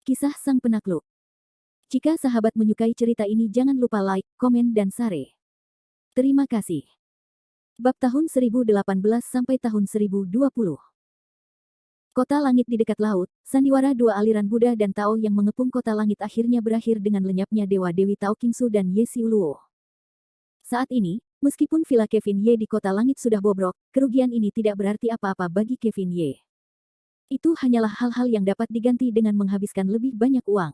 Kisah Sang Penakluk. Jika sahabat menyukai cerita ini jangan lupa like, komen dan share. Terima kasih. Bab tahun 1018 sampai tahun 1020. Kota langit di dekat laut, sandiwara dua aliran Buddha dan Tao yang mengepung kota langit akhirnya berakhir dengan lenyapnya Dewa-Dewi Tao Qingsu dan Ye Xiuluo. Saat ini, meskipun villa Kevin Ye di kota langit sudah bobrok, kerugian ini tidak berarti apa-apa bagi Kevin Ye. Itu hanyalah hal-hal yang dapat diganti dengan menghabiskan lebih banyak uang.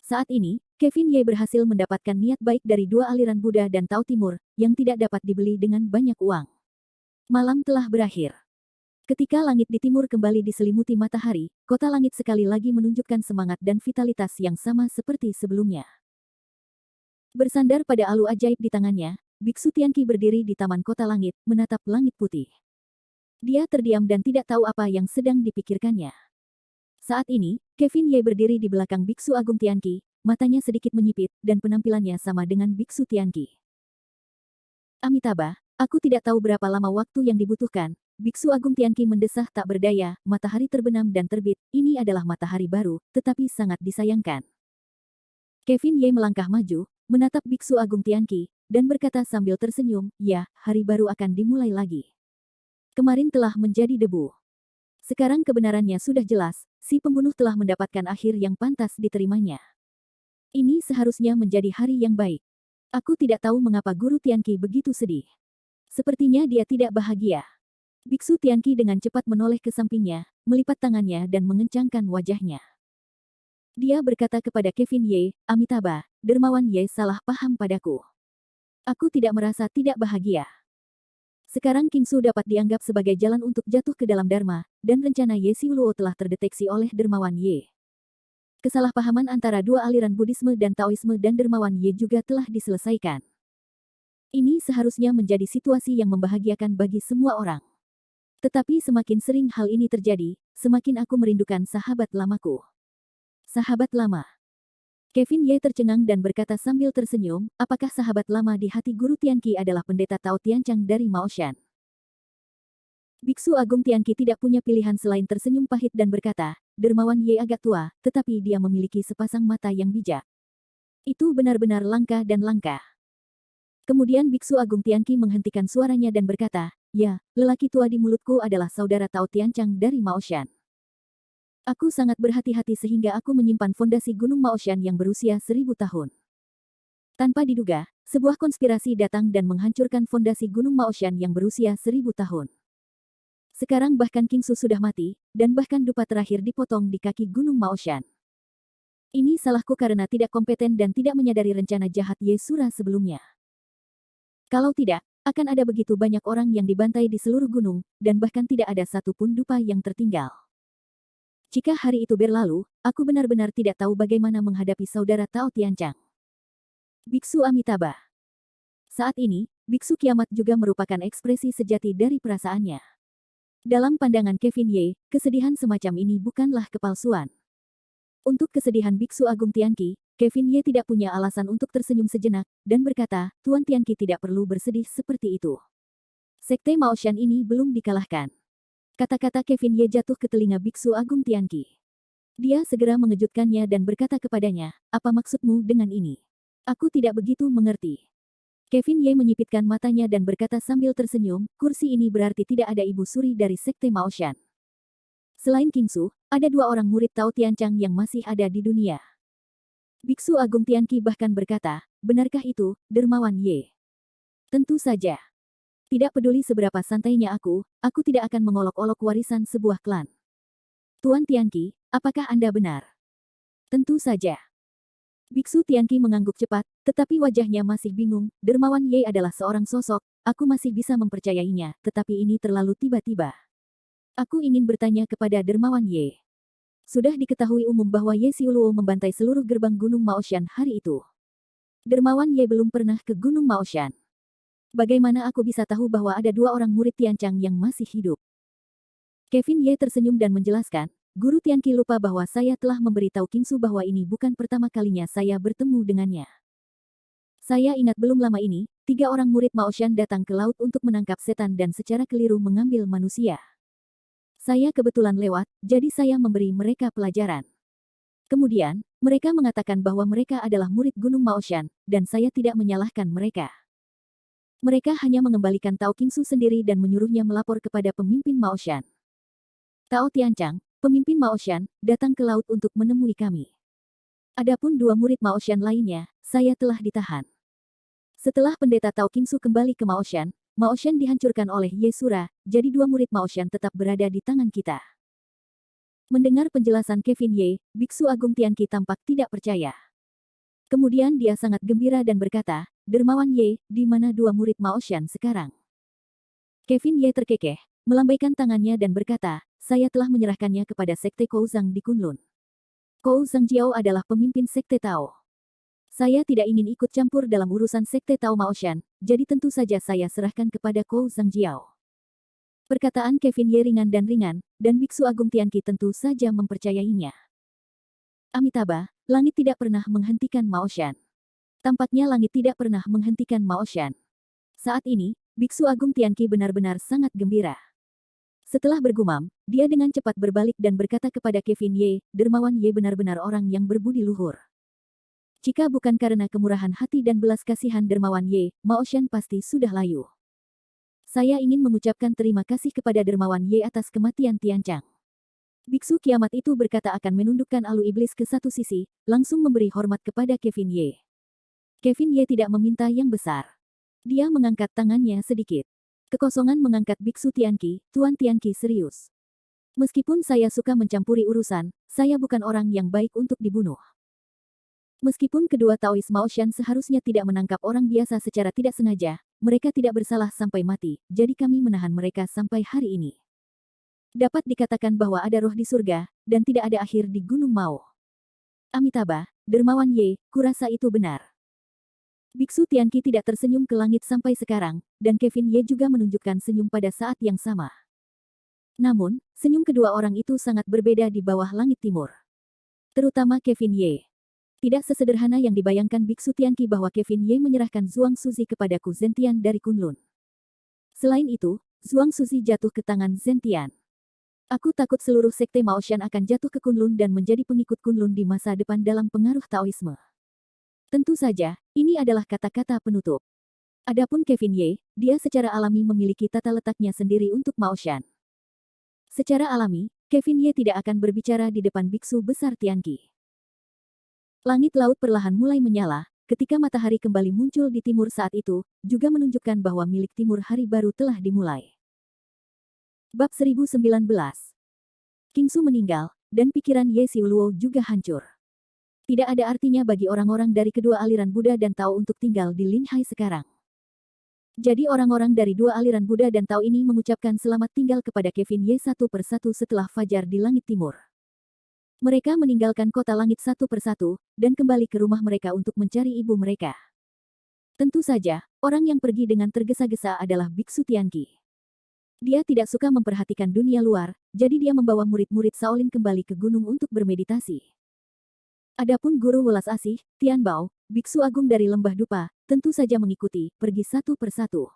Saat ini, Kevin Ye berhasil mendapatkan niat baik dari dua aliran Buddha dan Tao Timur, yang tidak dapat dibeli dengan banyak uang. Malam telah berakhir. Ketika langit di timur kembali diselimuti matahari, kota langit sekali lagi menunjukkan semangat dan vitalitas yang sama seperti sebelumnya. Bersandar pada alu ajaib di tangannya, Biksu Tianqi berdiri di taman kota langit, menatap langit putih. Dia terdiam dan tidak tahu apa yang sedang dipikirkannya. Saat ini, Kevin Ye berdiri di belakang Biksu Agung Tianqi, matanya sedikit menyipit, dan penampilannya sama dengan Biksu Tianqi. Amitabha, aku tidak tahu berapa lama waktu yang dibutuhkan. Biksu Agung Tianqi mendesah tak berdaya, matahari terbenam dan terbit, ini adalah matahari baru, tetapi sangat disayangkan. Kevin Ye melangkah maju, menatap Biksu Agung Tianqi, dan berkata sambil tersenyum, ya, hari baru akan dimulai lagi. Kemarin telah menjadi debu. Sekarang kebenarannya sudah jelas, si pembunuh telah mendapatkan akhir yang pantas diterimanya. Ini seharusnya menjadi hari yang baik. Aku tidak tahu mengapa Guru Tianqi begitu sedih. Sepertinya dia tidak bahagia. Biksu Tianqi dengan cepat menoleh ke sampingnya, melipat tangannya dan mengencangkan wajahnya. Dia berkata kepada Kevin Ye, Amitabha, Dermawan Ye salah paham padaku. Aku tidak merasa tidak bahagia. Sekarang Qingsu dapat dianggap sebagai jalan untuk jatuh ke dalam Dharma, dan rencana Ye Xiuluo telah terdeteksi oleh Dermawan Ye. Kesalahpahaman antara dua aliran Buddhisme dan Taoisme dan Dermawan Ye juga telah diselesaikan. Ini seharusnya menjadi situasi yang membahagiakan bagi semua orang. Tetapi semakin sering hal ini terjadi, semakin aku merindukan sahabat lamaku. Sahabat lama. Kevin Ye tercengang dan berkata sambil tersenyum, apakah sahabat lama di hati Guru Tianqi adalah pendeta Tao Tianchang dari Maoshan? Biksu Agung Tianqi tidak punya pilihan selain tersenyum pahit dan berkata, Dermawan Ye agak tua, tetapi dia memiliki sepasang mata yang bijak. Itu benar-benar langka dan langka. Kemudian Biksu Agung Tianqi menghentikan suaranya dan berkata, ya, lelaki tua di mulutku adalah saudara Tao Tianchang dari Maoshan. Aku sangat berhati-hati sehingga aku menyimpan fondasi Gunung Maoshan yang berusia 1000 tahun. Tanpa diduga, sebuah konspirasi datang dan menghancurkan fondasi Gunung Maoshan yang berusia 1000 tahun. Sekarang bahkan Qingsu sudah mati, dan bahkan dupa terakhir dipotong di kaki Gunung Maoshan. Ini salahku karena tidak kompeten dan tidak menyadari rencana jahat Ye Sura sebelumnya. Kalau tidak, akan ada begitu banyak orang yang dibantai di seluruh gunung, dan bahkan tidak ada satupun dupa yang tertinggal. Jika hari itu berlalu, aku benar-benar tidak tahu bagaimana menghadapi saudara Tao Tianchang. Biksu Amitabha. Saat ini, Biksu Kiamat juga merupakan ekspresi sejati dari perasaannya. Dalam pandangan Kevin Ye, kesedihan semacam ini bukanlah kepalsuan. Untuk kesedihan Biksu Agung Tianqi, Kevin Ye tidak punya alasan untuk tersenyum sejenak, dan berkata, Tuan Tianqi tidak perlu bersedih seperti itu. Sekte Maoshan ini belum dikalahkan. Kata-kata Kevin Ye jatuh ke telinga Biksu Agung Tianqi. Dia segera mengejutkannya dan berkata kepadanya, apa maksudmu dengan ini? Aku tidak begitu mengerti. Kevin Ye menyipitkan matanya dan berkata sambil tersenyum, kursi ini berarti tidak ada Ibu Suri dari Sekte Maoshan. Selain Qingsu, ada dua orang murid Tao Tianchang yang masih ada di dunia. Biksu Agung Tianqi bahkan berkata, benarkah itu, Dermawan Ye? Tentu saja. Tidak peduli seberapa santainya aku tidak akan mengolok-olok warisan sebuah klan. Tuan Tianqi, apakah Anda benar? Tentu saja. Biksu Tianqi mengangguk cepat, tetapi wajahnya masih bingung. Dermawan Ye adalah seorang sosok, aku masih bisa mempercayainya, tetapi ini terlalu tiba-tiba. Aku ingin bertanya kepada Dermawan Ye. Sudah diketahui umum bahwa Ye Xiuluo membantai seluruh gerbang Gunung Maoshan hari itu. Dermawan Ye belum pernah ke Gunung Maoshan. Bagaimana aku bisa tahu bahwa ada dua orang murid Tianchang yang masih hidup? Kevin Ye tersenyum dan menjelaskan, Guru Tianqi lupa bahwa saya telah memberitahu Qingsu bahwa ini bukan pertama kalinya saya bertemu dengannya. Saya ingat belum lama ini, 3 orang murid Maoshan datang ke laut untuk menangkap setan dan secara keliru mengambil manusia. Saya kebetulan lewat, jadi saya memberi mereka pelajaran. Kemudian, mereka mengatakan bahwa mereka adalah murid Gunung Maoshan, dan saya tidak menyalahkan mereka. Mereka hanya mengembalikan Tao Qingsu sendiri dan menyuruhnya melapor kepada pemimpin Maoshan. Tao Tianchang, pemimpin Maoshan, datang ke laut untuk menemui kami. Adapun dua murid Maoshan lainnya, saya telah ditahan. Setelah pendeta Tao Qingsu kembali ke Maoshan, Maoshan dihancurkan oleh Ye Sura, jadi dua murid Maoshan tetap berada di tangan kita. Mendengar penjelasan Kevin Ye, Biksu Agung Tianqi tampak tidak percaya. Kemudian dia sangat gembira dan berkata, Dermawan Ye, di mana dua murid Maoshan sekarang? Kevin Ye terkekeh, melambaikan tangannya dan berkata, saya telah menyerahkannya kepada Sekte Kouzang di Kunlun. Kouzang Jiao adalah pemimpin Sekte Tao. Saya tidak ingin ikut campur dalam urusan Sekte Tao Maoshan, jadi tentu saja saya serahkan kepada Kouzang Jiao. Perkataan Kevin Ye ringan, dan Biksu Agung Tianqi tentu saja mempercayainya. Amitabha, langit tidak pernah menghentikan Maoshan. Tampaknya langit tidak pernah menghentikan Maoshan. Saat ini, Biksu Agung Tianqi benar-benar sangat gembira. Setelah bergumam, dia dengan cepat berbalik dan berkata kepada Kevin Ye, Dermawan Ye benar-benar orang yang berbudi luhur. Jika bukan karena kemurahan hati dan belas kasihan Dermawan Ye, Maoshan pasti sudah layu. Saya ingin mengucapkan terima kasih kepada Dermawan Ye atas kematian Tianchang. Biksu kiamat itu berkata akan menundukkan alu iblis ke satu sisi, langsung memberi hormat kepada Kevin Ye. Kevin Ye tidak meminta yang besar. Dia mengangkat tangannya sedikit. Kekosongan mengangkat Biksu Tianqi, Tuan Tianqi serius. Meskipun saya suka mencampuri urusan, saya bukan orang yang baik untuk dibunuh. Meskipun kedua Taois Maoshan seharusnya tidak menangkap orang biasa secara tidak sengaja, mereka tidak bersalah sampai mati, jadi kami menahan mereka sampai hari ini. Dapat dikatakan bahwa ada roh di surga, dan tidak ada akhir di Gunung Mao. Amitabha, Dermawan Ye, kurasa itu benar. Biksu Tianqi tidak tersenyum ke langit sampai sekarang, dan Kevin Ye juga menunjukkan senyum pada saat yang sama. Namun, senyum kedua orang itu sangat berbeda di bawah langit timur. Terutama Kevin Ye. Tidak sesederhana yang dibayangkan Biksu Tianqi bahwa Kevin Ye menyerahkan Zhuang Suzi kepada Ku Zentian dari Kunlun. Selain itu, Zhuang Suzi jatuh ke tangan Zentian. Aku takut seluruh sekte Maoshan akan jatuh ke Kunlun dan menjadi pengikut Kunlun di masa depan dalam pengaruh Taoisme. Tentu saja, ini adalah kata-kata penutup. Adapun Kevin Ye, dia secara alami memiliki tata letaknya sendiri untuk Maoshan. Secara alami, Kevin Ye tidak akan berbicara di depan biksu besar Tianqi. Langit laut perlahan mulai menyala, ketika matahari kembali muncul di timur saat itu, juga menunjukkan bahwa milik timur hari baru telah dimulai. Bab 1019. Qingsu meninggal, dan pikiran Ye Xiuluo juga hancur. Tidak ada artinya bagi orang-orang dari kedua aliran Buddha dan Tao untuk tinggal di Linhai sekarang. Jadi orang-orang dari dua aliran Buddha dan Tao ini mengucapkan selamat tinggal kepada Kevin Ye satu persatu setelah fajar di langit timur. Mereka meninggalkan kota langit satu persatu, dan kembali ke rumah mereka untuk mencari ibu mereka. Tentu saja, orang yang pergi dengan tergesa-gesa adalah Biksu Tianqi. Dia tidak suka memperhatikan dunia luar, jadi dia membawa murid-murid Shaolin kembali ke gunung untuk bermeditasi. Adapun guru welas asih, Tian Bao, biksu agung dari Lembah Dupa, tentu saja mengikuti, pergi satu persatu.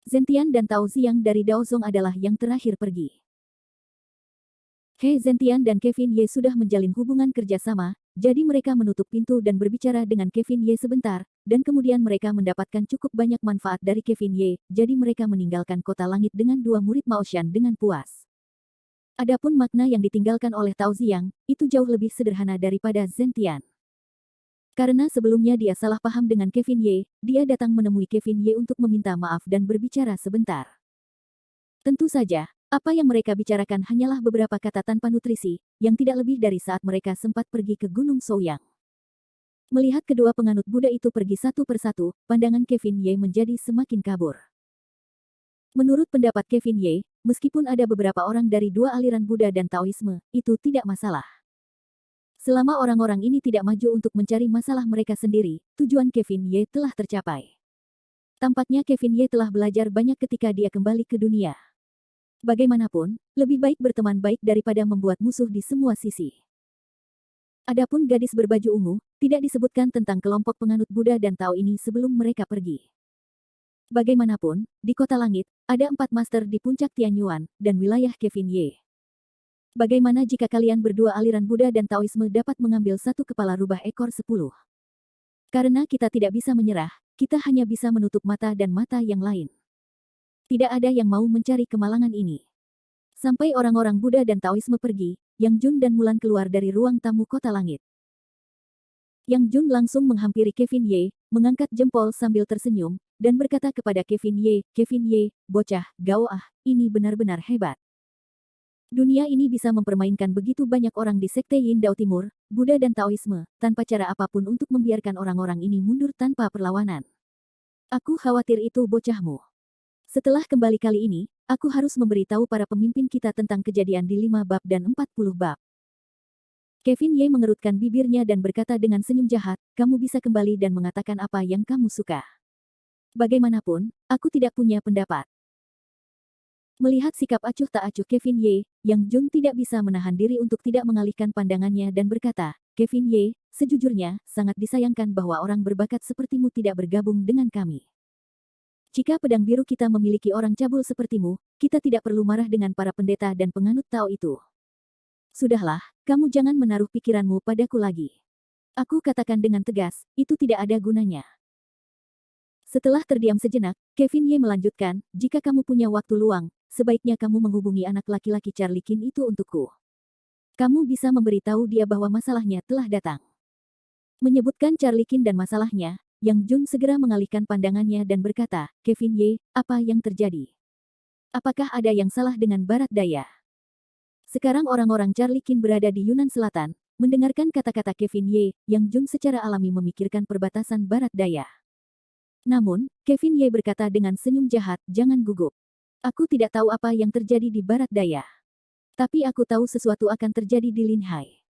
Zentian dan Tao Ziyang dari Daozong adalah yang terakhir pergi. He Zentian dan Kevin Ye sudah menjalin hubungan kerjasama, jadi mereka menutup pintu dan berbicara dengan Kevin Ye sebentar, dan kemudian mereka mendapatkan cukup banyak manfaat dari Kevin Ye, jadi mereka meninggalkan kota langit dengan dua murid Maoshan dengan puas. Adapun makna yang ditinggalkan oleh Tao Ziyang, itu jauh lebih sederhana daripada Zentian. Karena sebelumnya dia salah paham dengan Kevin Ye, dia datang menemui Kevin Ye untuk meminta maaf dan berbicara sebentar. Tentu saja, apa yang mereka bicarakan hanyalah beberapa kata tanpa nutrisi, yang tidak lebih dari saat mereka sempat pergi ke Gunung Souyang. Melihat kedua penganut Buddha itu pergi satu persatu, pandangan Kevin Ye menjadi semakin kabur. Menurut pendapat Kevin Ye, meskipun ada beberapa orang dari dua aliran Buddha dan Taoisme, itu tidak masalah. Selama orang-orang ini tidak maju untuk mencari masalah mereka sendiri, tujuan Kevin Ye telah tercapai. Tampaknya Kevin Ye telah belajar banyak ketika dia kembali ke dunia. Bagaimanapun, lebih baik berteman baik daripada membuat musuh di semua sisi. Adapun gadis berbaju ungu, tidak disebutkan tentang kelompok penganut Buddha dan Tao ini sebelum mereka pergi. Bagaimanapun, di Kota Langit, ada 4 master di puncak Tianyuan, dan wilayah Kevin Ye. Bagaimana jika kalian berdua aliran Buddha dan Taoisme dapat mengambil satu kepala rubah ekor 10? Karena kita tidak bisa menyerah, kita hanya bisa menutup mata dan mata yang lain. Tidak ada yang mau mencari kemalangan ini. Sampai orang-orang Buddha dan Taoisme pergi, Yang Jun dan Mulan keluar dari ruang tamu kota langit. Yang Jun langsung menghampiri Kevin Ye, mengangkat jempol sambil tersenyum, dan berkata kepada Kevin Ye, bocah, Gao ini benar-benar hebat. Dunia ini bisa mempermainkan begitu banyak orang di Sekte Yin Dao Timur, Buddha dan Taoisme, tanpa cara apapun untuk membiarkan orang-orang ini mundur tanpa perlawanan. Aku khawatir itu bocahmu. Setelah kembali kali ini, aku harus memberitahu para pemimpin kita tentang kejadian di 5 bab dan 40 bab. Kevin Ye mengerutkan bibirnya dan berkata dengan senyum jahat, kamu bisa kembali dan mengatakan apa yang kamu suka. Bagaimanapun, aku tidak punya pendapat. Melihat sikap acuh tak acuh Kevin Ye, Yang Jun tidak bisa menahan diri untuk tidak mengalihkan pandangannya dan berkata, Kevin Ye, sejujurnya, sangat disayangkan bahwa orang berbakat sepertimu tidak bergabung dengan kami. Jika pedang biru kita memiliki orang cabul sepertimu, kita tidak perlu marah dengan para pendeta dan penganut Tao itu. Sudahlah, kamu jangan menaruh pikiranmu padaku lagi. Aku katakan dengan tegas, itu tidak ada gunanya. Setelah terdiam sejenak, Kevin Ye melanjutkan, jika kamu punya waktu luang, sebaiknya kamu menghubungi anak laki-laki Charlie Qin itu untukku. Kamu bisa memberitahu dia bahwa masalahnya telah datang. Menyebutkan Charlie Qin dan masalahnya, Yang Jun segera mengalihkan pandangannya dan berkata, Kevin Ye, apa yang terjadi? Apakah ada yang salah dengan Barat Daya? Sekarang orang-orang Charlie Qin berada di Yunnan Selatan. Mendengarkan kata-kata Kevin Ye, Yang Jun secara alami memikirkan perbatasan Barat Daya. Namun, Kevin Ye berkata dengan senyum jahat, jangan gugup. Aku tidak tahu apa yang terjadi di Barat Daya. Tapi aku tahu sesuatu akan terjadi di Linhai.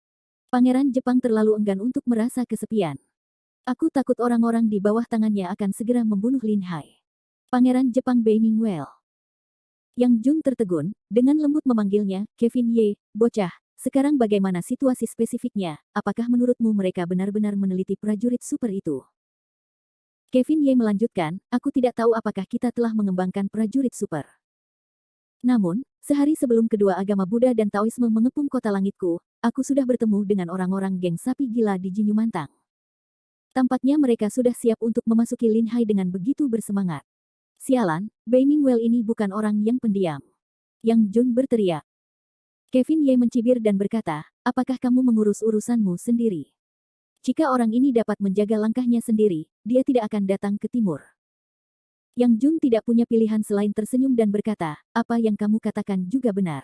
Pangeran Jepang terlalu enggan untuk merasa kesepian. Aku takut orang-orang di bawah tangannya akan segera membunuh Linhai. Pangeran Jepang Beimingwell. Yang Jun tertegun, dengan lembut memanggilnya, Kevin Ye, bocah, sekarang bagaimana situasi spesifiknya, apakah menurutmu mereka benar-benar meneliti prajurit super itu? Kevin Ye melanjutkan, aku tidak tahu apakah kita telah mengembangkan prajurit super. Namun, sehari sebelum kedua agama Buddha dan Taoisme mengepung kota langitku, aku sudah bertemu dengan orang-orang geng sapi gila di Jinyumantang. Tampaknya mereka sudah siap untuk memasuki Linhai dengan begitu bersemangat. Sialan, Beimingwell ini bukan orang yang pendiam. Yang Jun berteriak. Kevin Ye mencibir dan berkata, apakah kamu mengurus urusanmu sendiri? Jika orang ini dapat menjaga langkahnya sendiri, dia tidak akan datang ke timur. Yang Jun tidak punya pilihan selain tersenyum dan berkata, apa yang kamu katakan juga benar.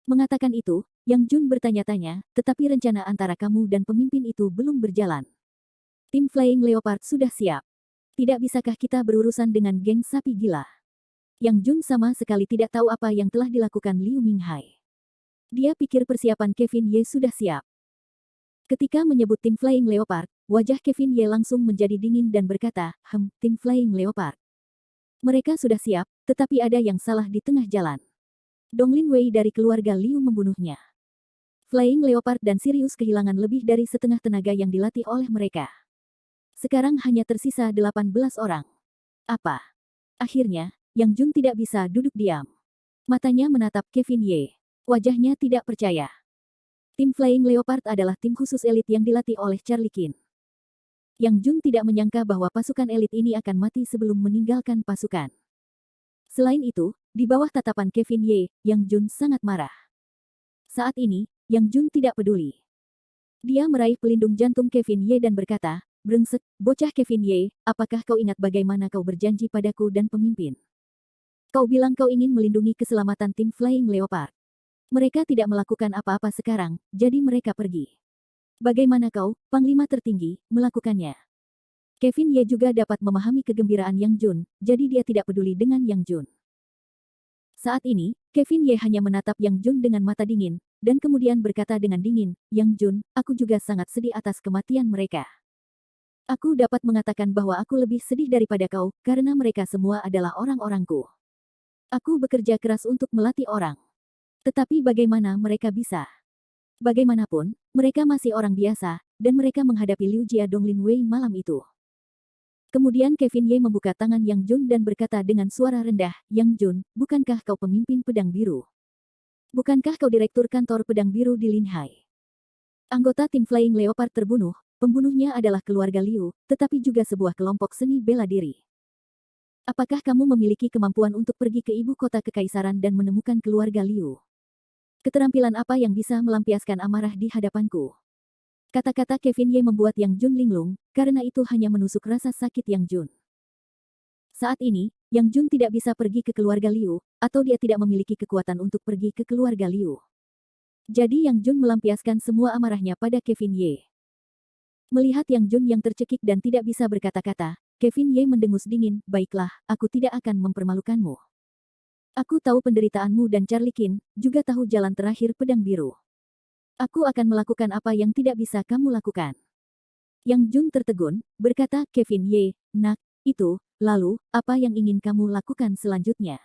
Mengatakan itu, Yang Jun bertanya-tanya, tetapi rencana antara kamu dan pemimpin itu belum berjalan. Tim Flying Leopard sudah siap. Tidak bisakah kita berurusan dengan geng sapi gila? Yang Jun sama sekali tidak tahu apa yang telah dilakukan Liu Minghai. Dia pikir persiapan Kevin Ye sudah siap. Ketika menyebut tim Flying Leopard, wajah Kevin Ye langsung menjadi dingin dan berkata, tim Flying Leopard. Mereka sudah siap, tetapi ada yang salah di tengah jalan. Donglin Wei dari keluarga Liu membunuhnya. Flying Leopard dan Sirius kehilangan lebih dari setengah tenaga yang dilatih oleh mereka. Sekarang hanya tersisa 18 orang. Apa? Akhirnya, Yang Jun tidak bisa duduk diam. Matanya menatap Kevin Ye. Wajahnya tidak percaya. Tim Flying Leopard adalah tim khusus elit yang dilatih oleh Charlie Qin. Yang Jun tidak menyangka bahwa pasukan elit ini akan mati sebelum meninggalkan pasukan. Selain itu, di bawah tatapan Kevin Ye, Yang Jun sangat marah. Saat ini, Yang Jun tidak peduli. Dia meraih pelindung jantung Kevin Ye dan berkata, brengsek, bocah Kevin Ye, apakah kau ingat bagaimana kau berjanji padaku dan pemimpin? Kau bilang kau ingin melindungi keselamatan tim Flying Leopard. Mereka tidak melakukan apa-apa sekarang, jadi mereka pergi. Bagaimana kau, Panglima tertinggi, melakukannya? Kevin Ye juga dapat memahami kegembiraan Yang Jun, jadi dia tidak peduli dengan Yang Jun. Saat ini, Kevin Ye hanya menatap Yang Jun dengan mata dingin, dan kemudian berkata dengan dingin, Yang Jun, aku juga sangat sedih atas kematian mereka. Aku dapat mengatakan bahwa aku lebih sedih daripada kau, karena mereka semua adalah orang-orangku. Aku bekerja keras untuk melatih orang. Tetapi bagaimana mereka bisa? Bagaimanapun, mereka masih orang biasa, dan mereka menghadapi Liu Jia Donglin Wei malam itu. Kemudian Kevin Ye membuka tangan Yang Jun dan berkata dengan suara rendah, Yang Jun, bukankah kau pemimpin pedang biru? Bukankah kau direktur kantor pedang biru di Linhai? Anggota tim Flying Leopard terbunuh, pembunuhnya adalah keluarga Liu, tetapi juga sebuah kelompok seni bela diri. Apakah kamu memiliki kemampuan untuk pergi ke ibu kota kekaisaran dan menemukan keluarga Liu? Keterampilan apa yang bisa melampiaskan amarah di hadapanku? Kata-kata Kevin Ye membuat Yang Jun linglung, karena itu hanya menusuk rasa sakit Yang Jun. Saat ini, Yang Jun tidak bisa pergi ke keluarga Liu, atau dia tidak memiliki kekuatan untuk pergi ke keluarga Liu. Jadi Yang Jun melampiaskan semua amarahnya pada Kevin Ye. Melihat Yang Jun yang tercekik dan tidak bisa berkata-kata, Kevin Ye mendengus dingin, baiklah, aku tidak akan mempermalukanmu. Aku tahu penderitaanmu dan Charlie Qin, juga tahu jalan terakhir pedang biru. Aku akan melakukan apa yang tidak bisa kamu lakukan. Yang Jun tertegun, berkata Kevin Ye, nak, itu, lalu, apa yang ingin kamu lakukan selanjutnya?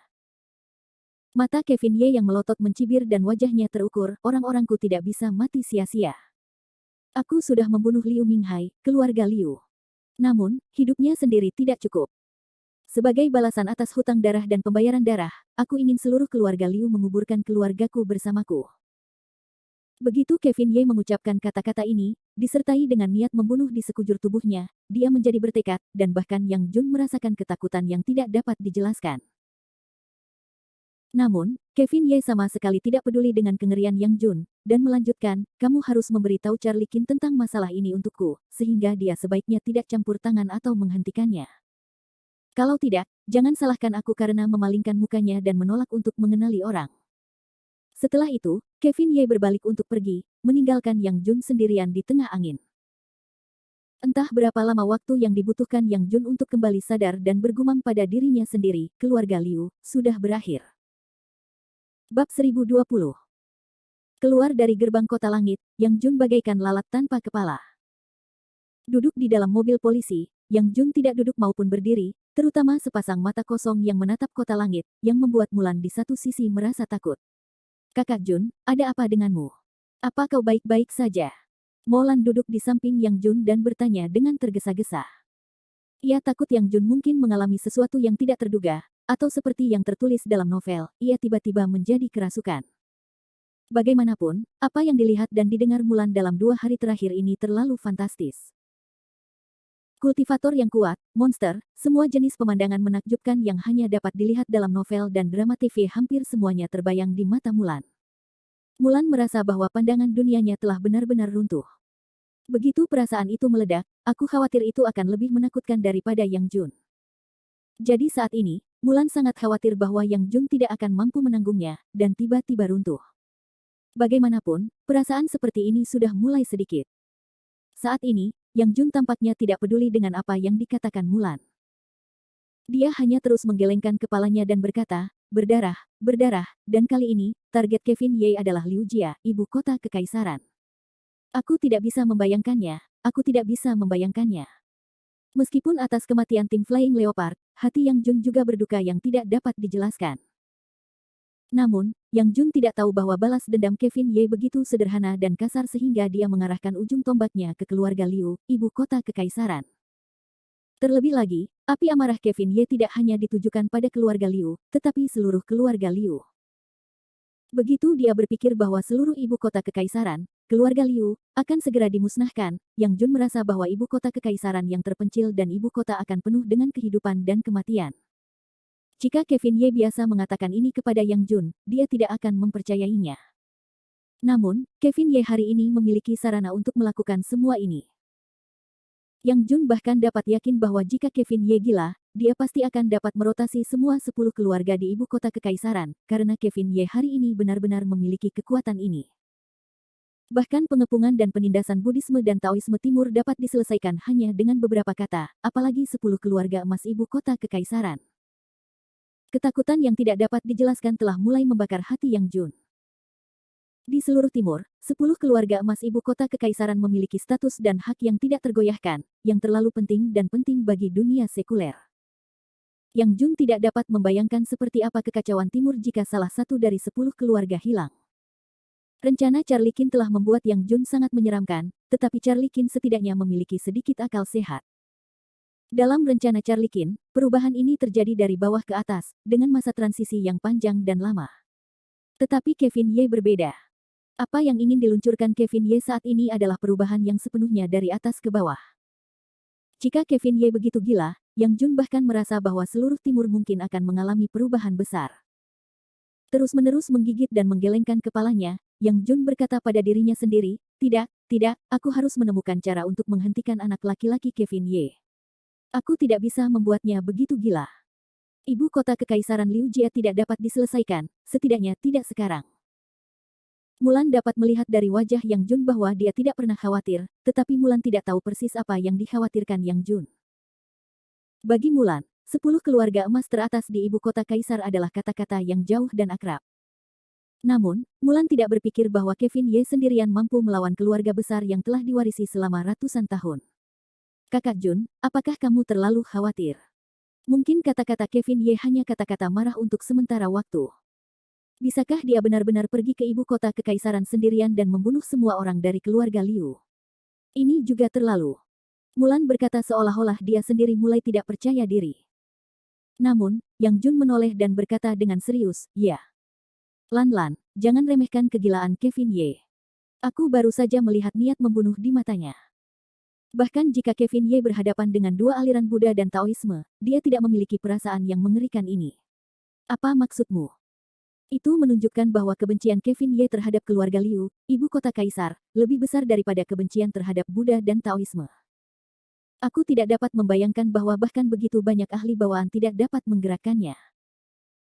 Mata Kevin Ye yang melotot mencibir dan wajahnya terukur, orang-orangku tidak bisa mati sia-sia. Aku sudah membunuh Liu Minghai, keluarga Liu. Namun, hidupnya sendiri tidak cukup. Sebagai balasan atas hutang darah dan pembayaran darah, aku ingin seluruh keluarga Liu menguburkan keluargaku bersamaku. Begitu Kevin Ye mengucapkan kata-kata ini, disertai dengan niat membunuh di sekujur tubuhnya, dia menjadi bertekad, dan bahkan Yang Jun merasakan ketakutan yang tidak dapat dijelaskan. Namun, Kevin Ye sama sekali tidak peduli dengan kengerian Yang Jun, dan melanjutkan, kamu harus memberitahu Charlie Qin tentang masalah ini untukku, sehingga dia sebaiknya tidak campur tangan atau menghentikannya. Kalau tidak, jangan salahkan aku karena memalingkan mukanya dan menolak untuk mengenali orang. Setelah itu, Kevin Ye berbalik untuk pergi, meninggalkan Yang Jun sendirian di tengah angin. Entah berapa lama waktu yang dibutuhkan Yang Jun untuk kembali sadar dan bergumam pada dirinya sendiri, keluarga Liu, sudah berakhir. Bab 1020. Keluar dari gerbang kota langit, Yang Jun bagaikan lalat tanpa kepala. Duduk di dalam mobil polisi, Yang Jun tidak duduk maupun berdiri, terutama sepasang mata kosong yang menatap kota langit, yang membuat Mulan di satu sisi merasa takut. Kakak Jun, ada apa denganmu? Apa kau baik-baik saja? Mulan duduk di samping Yang Jun dan bertanya dengan tergesa-gesa. Ia takut Yang Jun mungkin mengalami sesuatu yang tidak terduga, atau seperti yang tertulis dalam novel, ia tiba-tiba menjadi kerasukan. Bagaimanapun, apa yang dilihat dan didengar Mulan dalam 2 hari terakhir ini terlalu fantastis. Kultivator yang kuat, monster, semua jenis pemandangan menakjubkan yang hanya dapat dilihat dalam novel dan drama TV hampir semuanya terbayang di mata Mulan. Mulan merasa bahwa pandangan dunianya telah benar-benar runtuh. Begitu perasaan itu meledak, aku khawatir itu akan lebih menakutkan daripada Yang Jun. Jadi saat ini, Mulan sangat khawatir bahwa Yang Jun tidak akan mampu menanggungnya, dan tiba-tiba runtuh. Bagaimanapun, perasaan seperti ini sudah mulai sedikit. Saat ini, Yang Jun tampaknya tidak peduli dengan apa yang dikatakan Mulan. Dia hanya terus menggelengkan kepalanya dan berkata, berdarah, berdarah, dan kali ini, target Kevin Ye adalah Liu Jia, ibu kota kekaisaran. Aku tidak bisa membayangkannya, aku tidak bisa membayangkannya. Meskipun atas kematian tim Flying Leopard, hati Yang Jun juga berduka yang tidak dapat dijelaskan. Namun, Yang Jun tidak tahu bahwa balas dendam Kevin Ye begitu sederhana dan kasar sehingga dia mengarahkan ujung tombaknya ke keluarga Liu, ibu kota kekaisaran. Terlebih lagi, api amarah Kevin Ye tidak hanya ditujukan pada keluarga Liu, tetapi seluruh keluarga Liu. Begitu dia berpikir bahwa seluruh ibu kota kekaisaran, keluarga Liu, akan segera dimusnahkan, Yang Jun merasa bahwa ibu kota kekaisaran yang terpencil dan ibu kota akan penuh dengan kehidupan dan kematian. Jika Kevin Ye biasa mengatakan ini kepada Yang Jun, dia tidak akan mempercayainya. Namun, Kevin Ye hari ini memiliki sarana untuk melakukan semua ini. Yang Jun bahkan dapat yakin bahwa jika Kevin Ye gila, dia pasti akan dapat merotasi semua 10 keluarga di ibu kota kekaisaran, karena Kevin Ye hari ini benar-benar memiliki kekuatan ini. Bahkan pengepungan dan penindasan Buddhisme dan Taoisme Timur dapat diselesaikan hanya dengan beberapa kata, apalagi 10 keluarga emas ibu kota kekaisaran. Ketakutan yang tidak dapat dijelaskan telah mulai membakar hati Yang Jun. Di seluruh timur, 10 keluarga emas ibu kota kekaisaran memiliki status dan hak yang tidak tergoyahkan, yang terlalu penting dan penting bagi dunia sekuler. Yang Jun tidak dapat membayangkan seperti apa kekacauan timur jika salah satu dari 10 keluarga hilang. Rencana Charlie Qin telah membuat Yang Jun sangat menyeramkan, tetapi Charlie Qin setidaknya memiliki sedikit akal sehat. Dalam rencana Charlie Qin, perubahan ini terjadi dari bawah ke atas, dengan masa transisi yang panjang dan lama. Tetapi Kevin Ye berbeda. Apa yang ingin diluncurkan Kevin Ye saat ini adalah perubahan yang sepenuhnya dari atas ke bawah. Jika Kevin Ye begitu gila, Yang Jun bahkan merasa bahwa seluruh timur mungkin akan mengalami perubahan besar. Terus-menerus menggigit dan menggelengkan kepalanya, Yang Jun berkata pada dirinya sendiri, tidak, aku harus menemukan cara untuk menghentikan anak laki-laki Kevin Ye. Aku tidak bisa membuatnya begitu gila. Ibu kota Kekaisaran Liu Jia tidak dapat diselesaikan, setidaknya tidak sekarang. Mulan dapat melihat dari wajah Yang Jun bahwa dia tidak pernah khawatir, tetapi Mulan tidak tahu persis apa yang dikhawatirkan Yang Jun. Bagi Mulan, 10 keluarga emas teratas di ibu kota Kaisar adalah kata-kata yang jauh dan akrab. Namun, Mulan tidak berpikir bahwa Kevin Ye sendirian mampu melawan keluarga besar yang telah diwarisi selama ratusan tahun. Kakak Jun, apakah kamu terlalu khawatir? Mungkin kata-kata Kevin Ye hanya kata-kata marah untuk sementara waktu. Bisakah dia benar-benar pergi ke ibu kota Kekaisaran sendirian dan membunuh semua orang dari keluarga Liu? Ini juga terlalu. Mulan berkata seolah-olah dia sendiri mulai tidak percaya diri. Namun, Yang Jun menoleh dan berkata dengan serius, ya. Lan, jangan remehkan kegilaan Kevin Ye. Aku baru saja melihat niat membunuh di matanya. Bahkan jika Kevin Ye berhadapan dengan dua aliran Buddha dan Taoisme, dia tidak memiliki perasaan yang mengerikan ini. Apa maksudmu? Itu menunjukkan bahwa kebencian Kevin Ye terhadap keluarga Liu, ibu kota Kaisar, lebih besar daripada kebencian terhadap Buddha dan Taoisme. Aku tidak dapat membayangkan bahwa bahkan begitu banyak ahli bawaan tidak dapat menggerakkannya.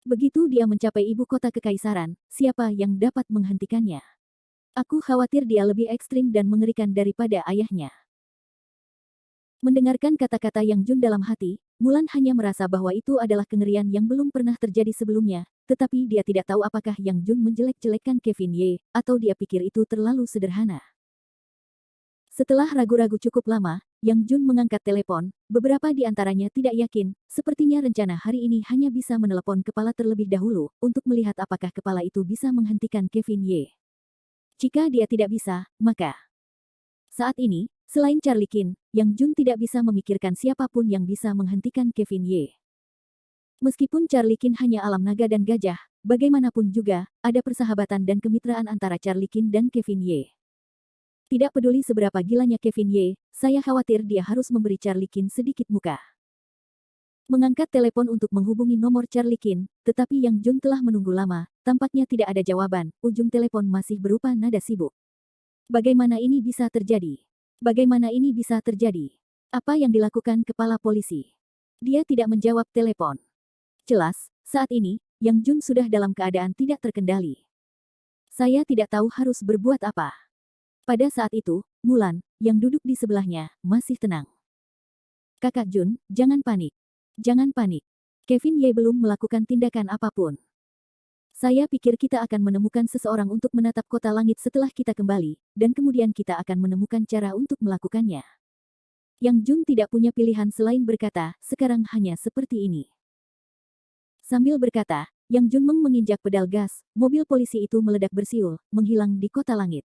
Begitu dia mencapai ibu kota Kekaisaran, siapa yang dapat menghentikannya? Aku khawatir dia lebih ekstrim dan mengerikan daripada ayahnya. Mendengarkan kata-kata Yang Jun dalam hati, Mulan hanya merasa bahwa itu adalah kengerian yang belum pernah terjadi sebelumnya, tetapi dia tidak tahu apakah Yang Jun menjelek-jelekkan Kevin Ye, atau dia pikir itu terlalu sederhana. Setelah ragu-ragu cukup lama, Yang Jun mengangkat telepon, beberapa di antaranya tidak yakin, sepertinya rencana hari ini hanya bisa menelepon kepala terlebih dahulu, untuk melihat apakah kepala itu bisa menghentikan Kevin Ye. Jika dia tidak bisa, maka saat ini, selain Charlie Qin, Yang Jun tidak bisa memikirkan siapapun yang bisa menghentikan Kevin Ye. Meskipun Charlie Qin hanya alam naga dan gajah, bagaimanapun juga, ada persahabatan dan kemitraan antara Charlie Qin dan Kevin Ye. Tidak peduli seberapa gilanya Kevin Ye, saya khawatir dia harus memberi Charlie Qin sedikit muka. Mengangkat telepon untuk menghubungi nomor Charlie Qin, tetapi Yang Jun telah menunggu lama, tampaknya tidak ada jawaban, ujung telepon masih berupa nada sibuk. Bagaimana ini bisa terjadi? Bagaimana ini bisa terjadi? Apa yang dilakukan kepala polisi? Dia tidak menjawab telepon. Jelas, saat ini, Yang Jun sudah dalam keadaan tidak terkendali. Saya tidak tahu harus berbuat apa. Pada saat itu, Mulan, yang duduk di sebelahnya, masih tenang. Kakak Jun, jangan panik. Jangan panik. Kevin Ye belum melakukan tindakan apapun. Saya pikir kita akan menemukan seseorang untuk menatap kota langit setelah kita kembali, dan kemudian kita akan menemukan cara untuk melakukannya. Yang Jun tidak punya pilihan selain berkata, sekarang hanya seperti ini. Sambil berkata, Yang Jun menginjak pedal gas, mobil polisi itu meledak bersiul, menghilang di kota langit.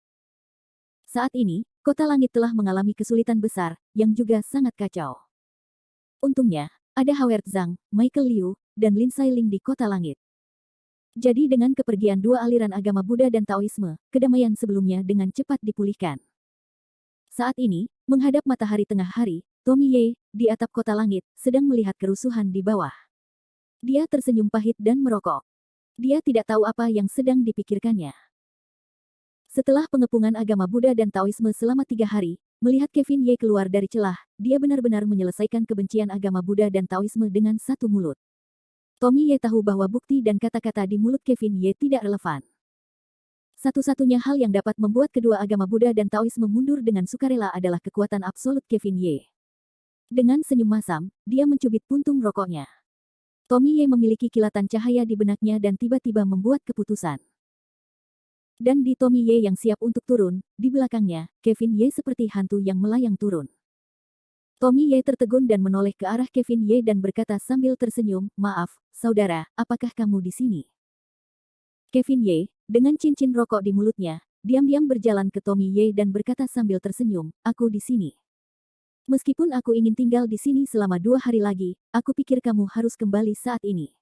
Saat ini, kota langit telah mengalami kesulitan besar, yang juga sangat kacau. Untungnya, ada Howard Zhang, Michael Liu, dan Lin Sailing di kota langit. Jadi dengan kepergian dua aliran agama Buddha dan Taoisme, kedamaian sebelumnya dengan cepat dipulihkan. Saat ini, menghadap matahari tengah hari, Tommy Ye, di atap kota langit, sedang melihat kerusuhan di bawah. Dia tersenyum pahit dan merokok. Dia tidak tahu apa yang sedang dipikirkannya. Setelah pengepungan agama Buddha dan Taoisme selama 3 hari, melihat Kevin Ye keluar dari celah, dia benar-benar menyelesaikan kebencian agama Buddha dan Taoisme dengan satu mulut. Tommy Ye tahu bahwa bukti dan kata-kata di mulut Kevin Ye tidak relevan. Satu-satunya hal yang dapat membuat kedua agama Buddha dan Taoisme mundur dengan sukarela adalah kekuatan absolut Kevin Ye. Dengan senyum masam, dia mencubit puntung rokoknya. Tommy Ye memiliki kilatan cahaya di benaknya dan tiba-tiba membuat keputusan. Dan di Tommy Ye yang siap untuk turun, di belakangnya, Kevin Ye seperti hantu yang melayang turun. Tommy Ye tertegun dan menoleh ke arah Kevin Ye dan berkata sambil tersenyum, "Maaf, saudara, apakah kamu di sini?" Kevin Ye, dengan cincin rokok di mulutnya, diam-diam berjalan ke Tommy Ye dan berkata sambil tersenyum, "Aku di sini. Meskipun aku ingin tinggal di sini selama 2 hari lagi, aku pikir kamu harus kembali saat ini."